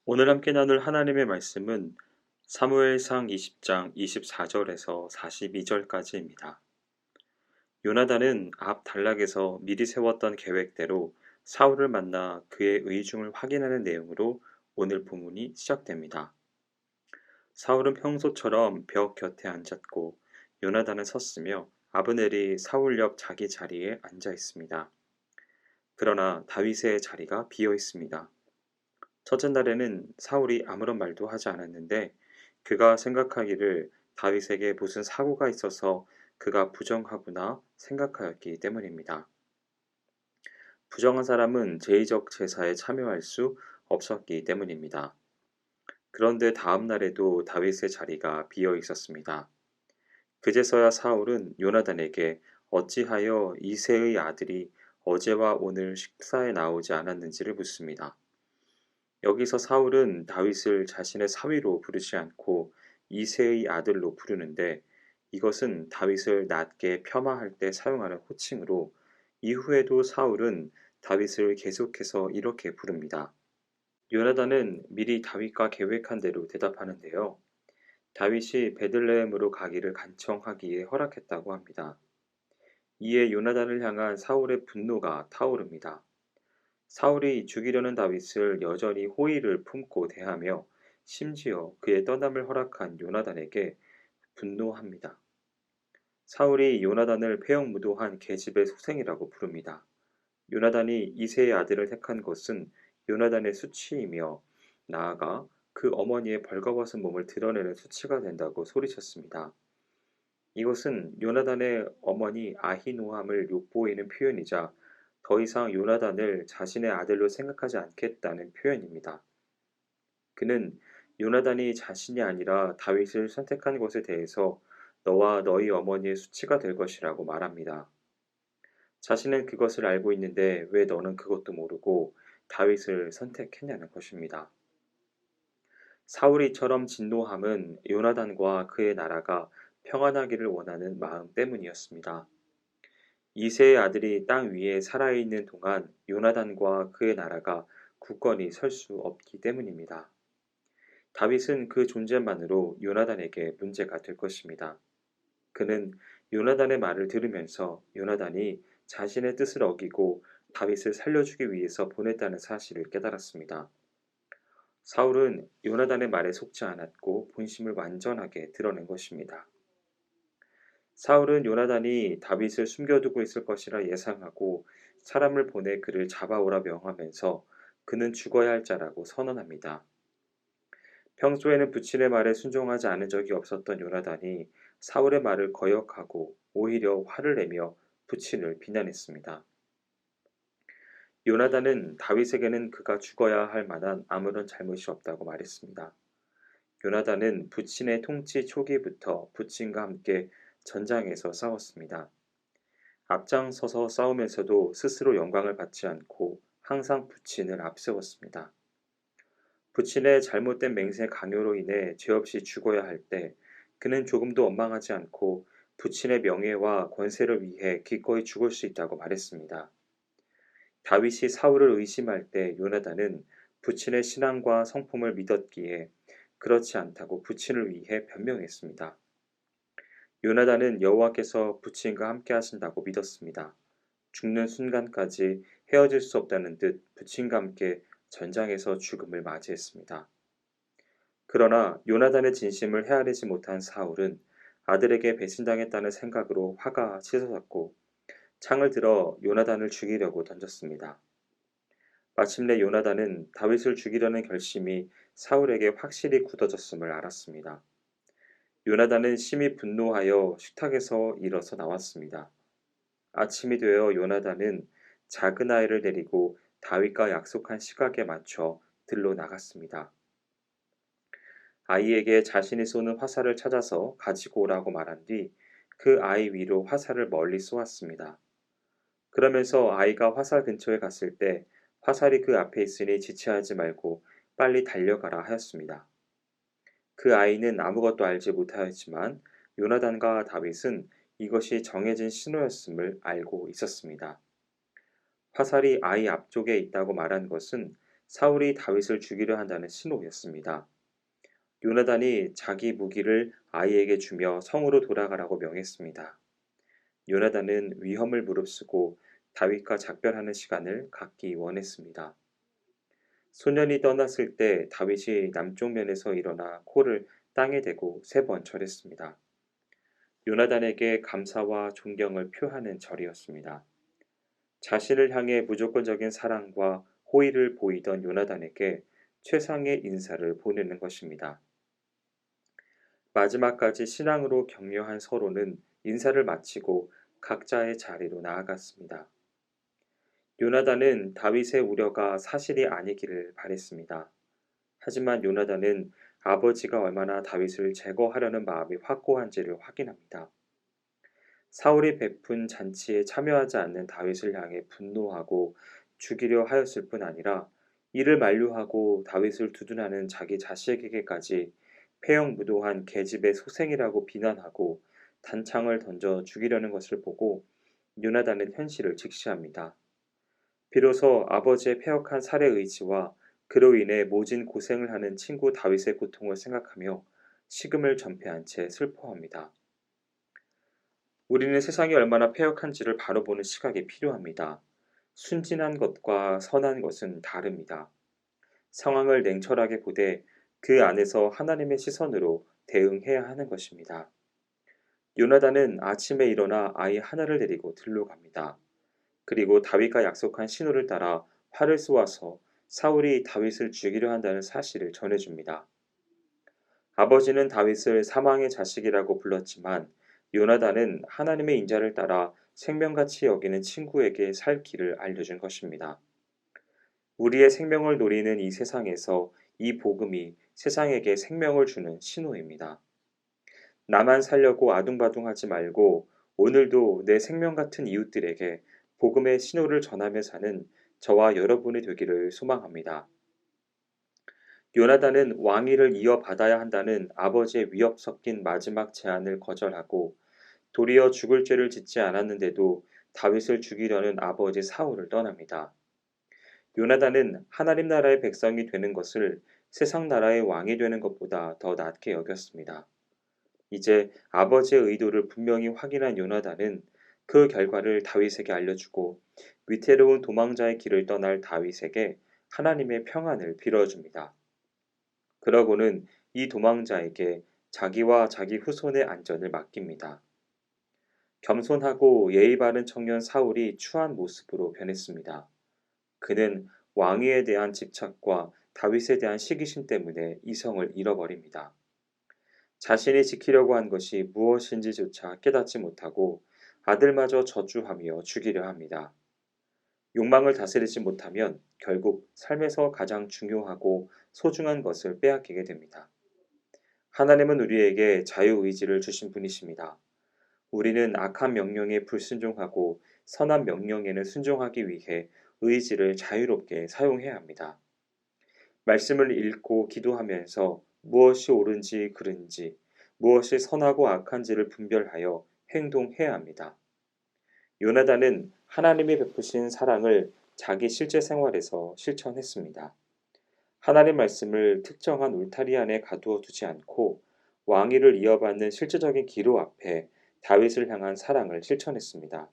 오늘 함께 나눌 하나님의 말씀은 사무엘상 20장 24절에서 42절까지입니다. 요나단은 앞 단락에서 미리 세웠던 계획대로 사울을 만나 그의 의중을 확인하는 내용으로 오늘 본문이 시작됩니다. 사울은 평소처럼 벽 곁에 앉았고 요나단은 섰으며 아브넬이 사울 옆 자기 자리에 앉아 있습니다. 그러나 다윗의 자리가 비어 있습니다. 첫째 날에는 사울이 아무런 말도 하지 않았는데 그가 생각하기를 다윗에게 무슨 사고가 있어서 그가 부정하구나 생각하였기 때문입니다. 부정한 사람은 제의적 제사에 참여할 수 없었기 때문입니다. 그런데 다음 날에도 다윗의 자리가 비어 있었습니다. 그제서야 사울은 요나단에게 어찌하여 이새의 아들이 어제와 오늘 식사에 나오지 않았는지를 묻습니다. 여기서 사울은 다윗을 자신의 사위로 부르지 않고 이새의 아들로 부르는데 이것은 다윗을 낮게 폄하할 때 사용하는 호칭으로 이후에도 사울은 다윗을 계속해서 이렇게 부릅니다. 요나단은 미리 다윗과 계획한 대로 대답하는데요. 다윗이 베들레헴으로 가기를 간청하기에 허락했다고 합니다. 이에 요나단을 향한 사울의 분노가 타오릅니다. 사울이 죽이려는 다윗을 여전히 호의를 품고 대하며 심지어 그의 떠남을 허락한 요나단에게 분노합니다. 사울이 요나단을 폐역무도한 계집의 소생이라고 부릅니다. 요나단이 이새의 아들을 택한 것은 요나단의 수치이며 나아가 그 어머니의 벌거벗은 몸을 드러내는 수치가 된다고 소리쳤습니다. 이것은 요나단의 어머니 아히노함을 욕보이는 표현이자 더 이상 요나단을 자신의 아들로 생각하지 않겠다는 표현입니다. 그는 요나단이 자신이 아니라 다윗을 선택한 것에 대해서 너와 너희 어머니의 수치가 될 것이라고 말합니다. 자신은 그것을 알고 있는데 왜 너는 그것도 모르고 다윗을 선택했냐는 것입니다. 사울이 이처럼 진노함은 요나단과 그의 나라가 평안하기를 원하는 마음 때문이었습니다. 이새의 아들이 땅 위에 살아있는 동안 요나단과 그의 나라가 굳건히 설 수 없기 때문입니다. 다윗은 그 존재만으로 요나단에게 문제가 될 것입니다. 그는 요나단의 말을 들으면서 요나단이 자신의 뜻을 어기고 다윗을 살려주기 위해서 보냈다는 사실을 깨달았습니다. 사울은 요나단의 말에 속지 않았고 본심을 완전하게 드러낸 것입니다. 사울은 요나단이 다윗을 숨겨두고 있을 것이라 예상하고 사람을 보내 그를 잡아오라 명하면서 그는 죽어야 할 자라고 선언합니다. 평소에는 부친의 말에 순종하지 않은 적이 없었던 요나단이 사울의 말을 거역하고 오히려 화를 내며 부친을 비난했습니다. 요나단은 다윗에게는 그가 죽어야 할 만한 아무런 잘못이 없다고 말했습니다. 요나단은 부친의 통치 초기부터 부친과 함께 전장에서 싸웠습니다. 앞장서서 싸우면서도 스스로 영광을 받지 않고 항상 부친을 앞세웠습니다. 부친의 잘못된 맹세 강요로 인해 죄 없이 죽어야 할 때 그는 조금도 원망하지 않고 부친의 명예와 권세를 위해 기꺼이 죽을 수 있다고 말했습니다. 다윗이 사울을 의심할 때 요나단은 부친의 신앙과 성품을 믿었기에 그렇지 않다고 부친을 위해 변명했습니다. 요나단은 여호와께서 부친과 함께 하신다고 믿었습니다. 죽는 순간까지 헤어질 수 없다는 듯 부친과 함께 전장에서 죽음을 맞이했습니다. 그러나 요나단의 진심을 헤아리지 못한 사울은 아들에게 배신당했다는 생각으로 화가 치솟았고 창을 들어 요나단을 죽이려고 던졌습니다. 마침내 요나단은 다윗을 죽이려는 결심이 사울에게 확실히 굳어졌음을 알았습니다. 요나단은 심히 분노하여 식탁에서 일어서 나왔습니다. 아침이 되어 요나단은 작은 아이를 데리고 다윗과 약속한 시각에 맞춰 들로 나갔습니다. 아이에게 자신이 쏘는 화살을 찾아서 가지고 오라고 말한 뒤 그 아이 위로 화살을 멀리 쏘았습니다. 그러면서 아이가 화살 근처에 갔을 때 화살이 그 앞에 있으니 지체하지 말고 빨리 달려가라 하였습니다. 그 아이는 아무것도 알지 못하였지만 요나단과 다윗은 이것이 정해진 신호였음을 알고 있었습니다. 화살이 아이 앞쪽에 있다고 말한 것은 사울이 다윗을 죽이려 한다는 신호였습니다. 요나단이 자기 무기를 아이에게 주며 성으로 돌아가라고 명했습니다. 요나단은 위험을 무릅쓰고 다윗과 작별하는 시간을 갖기 원했습니다. 소년이 떠났을 때 다윗이 남쪽 면에서 일어나 코를 땅에 대고 3번 절했습니다. 요나단에게 감사와 존경을 표하는 절이었습니다. 자신을 향해 무조건적인 사랑과 호의를 보이던 요나단에게 최상의 인사를 보내는 것입니다. 마지막까지 신앙으로 격려한 서로는 인사를 마치고 각자의 자리로 나아갔습니다. 요나단은 다윗의 우려가 사실이 아니기를 바랬습니다. 하지만 요나단은 아버지가 얼마나 다윗을 제거하려는 마음이 확고한지를 확인합니다. 사울이 베푼 잔치에 참여하지 않는 다윗을 향해 분노하고 죽이려 하였을 뿐 아니라 이를 만류하고 다윗을 두둔하는 자기 자식에게까지 폐영무도한 계집의 소생이라고 비난하고 단창을 던져 죽이려는 것을 보고 요나단은 현실을 직시합니다. 비로소 아버지의 패역한 살해 의지와 그로 인해 모진 고생을 하는 친구 다윗의 고통을 생각하며 식음을 전폐한 채 슬퍼합니다. 우리는 세상이 얼마나 패역한지를 바로 보는 시각이 필요합니다. 순진한 것과 선한 것은 다릅니다. 상황을 냉철하게 보되 그 안에서 하나님의 시선으로 대응해야 하는 것입니다. 요나단은 아침에 일어나 아이 하나를 데리고 들로 갑니다. 그리고 다윗과 약속한 신호를 따라 활을 쏘아서 사울이 다윗을 죽이려 한다는 사실을 전해줍니다. 아버지는 다윗을 사망의 자식이라고 불렀지만 요나단은 하나님의 인자를 따라 생명같이 여기는 친구에게 살 길을 알려준 것입니다. 우리의 생명을 노리는 이 세상에서 이 복음이 세상에게 생명을 주는 신호입니다. 나만 살려고 아둥바둥하지 말고 오늘도 내 생명 같은 이웃들에게 복음의 신호를 전하며 사는 저와 여러분이 되기를 소망합니다. 요나단은 왕위를 이어받아야 한다는 아버지의 위협 섞인 마지막 제안을 거절하고 도리어 죽을 죄를 짓지 않았는데도 다윗을 죽이려는 아버지 사울을 떠납니다. 요나단은 하나님 나라의 백성이 되는 것을 세상 나라의 왕이 되는 것보다 더 낫게 여겼습니다. 이제 아버지의 의도를 분명히 확인한 요나단은 그 결과를 다윗에게 알려주고 위태로운 도망자의 길을 떠날 다윗에게 하나님의 평안을 빌어줍니다. 그러고는 이 도망자에게 자기와 자기 후손의 안전을 맡깁니다. 겸손하고 예의 바른 청년 사울이 추한 모습으로 변했습니다. 그는 왕위에 대한 집착과 다윗에 대한 시기심 때문에 이성을 잃어버립니다. 자신이 지키려고 한 것이 무엇인지조차 깨닫지 못하고 아들마저 저주하며 죽이려 합니다. 욕망을 다스리지 못하면 결국 삶에서 가장 중요하고 소중한 것을 빼앗기게 됩니다. 하나님은 우리에게 자유의지를 주신 분이십니다. 우리는 악한 명령에 불순종하고 선한 명령에는 순종하기 위해 의지를 자유롭게 사용해야 합니다. 말씀을 읽고 기도하면서 무엇이 옳은지 그른지, 무엇이 선하고 악한지를 분별하여 행동해야 합니다. 요나단은 하나님이 베푸신 사랑을 자기 실제 생활에서 실천했습니다. 하나님 말씀을 특정한 울타리 안에 가두어 두지 않고 왕위를 이어받는 실제적인 기로 앞에 다윗을 향한 사랑을 실천했습니다.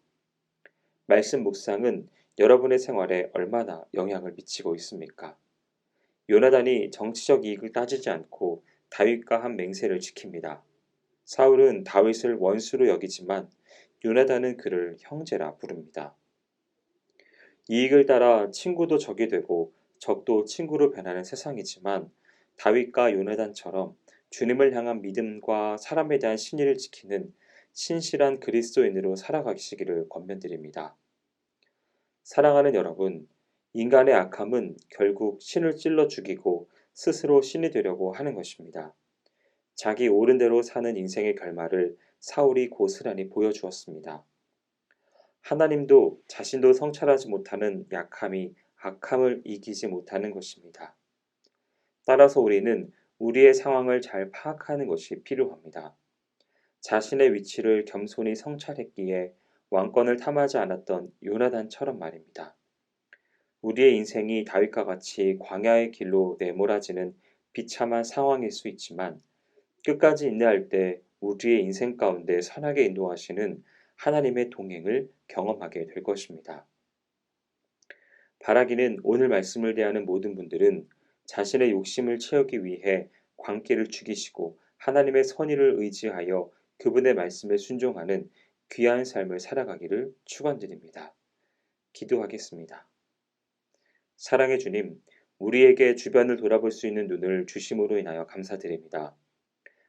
말씀 묵상은 여러분의 생활에 얼마나 영향을 미치고 있습니까? 요나단이 정치적 이익을 따지지 않고 다윗과 한 맹세를 지킵니다. 사울은 다윗을 원수로 여기지만 요나단은 그를 형제라 부릅니다. 이익을 따라 친구도 적이 되고 적도 친구로 변하는 세상이지만 다윗과 요나단처럼 주님을 향한 믿음과 사람에 대한 신의를 지키는 신실한 그리스도인으로 살아가시기를 권면드립니다. 사랑하는 여러분, 인간의 악함은 결국 신을 찔러 죽이고 스스로 신이 되려고 하는 것입니다. 자기 옳은 대로 사는 인생의 결말을 사울이 고스란히 보여주었습니다. 하나님도 자신도 성찰하지 못하는 약함이 악함을 이기지 못하는 것입니다. 따라서 우리는 우리의 상황을 잘 파악하는 것이 필요합니다. 자신의 위치를 겸손히 성찰했기에 왕권을 탐하지 않았던 요나단처럼 말입니다. 우리의 인생이 다윗과 같이 광야의 길로 내몰아지는 비참한 상황일 수 있지만 끝까지 인내할 때 우리의 인생 가운데 선하게 인도하시는 하나님의 동행을 경험하게 될 것입니다. 바라기는 오늘 말씀을 대하는 모든 분들은 자신의 욕심을 채우기 위해 광기를 죽이시고 하나님의 선의를 의지하여 그분의 말씀에 순종하는 귀한 삶을 살아가기를 축원드립니다. 기도하겠습니다. 사랑의 주님, 우리에게 주변을 돌아볼 수 있는 눈을 주심으로 인하여 감사드립니다.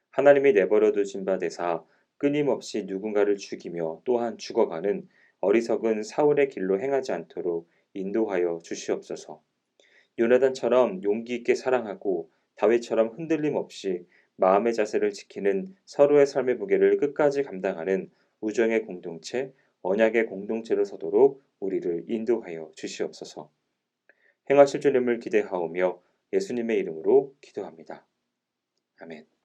하나님이 내버려 두신 바 되사 끊임없이 누군가를 죽이며 또한 죽어가는 어리석은 사울의 길로 행하지 않도록 인도하여 주시옵소서. 요나단처럼 용기 있게 사랑하고 다윗처럼 흔들림 없이 마음의 자세를 지키는 서로의 삶의 무게를 끝까지 감당하는 우정의 공동체, 언약의 공동체로 서도록 우리를 인도하여 주시옵소서. 행하실 주님을 기대하오며 예수님의 이름으로 기도합니다. 아멘.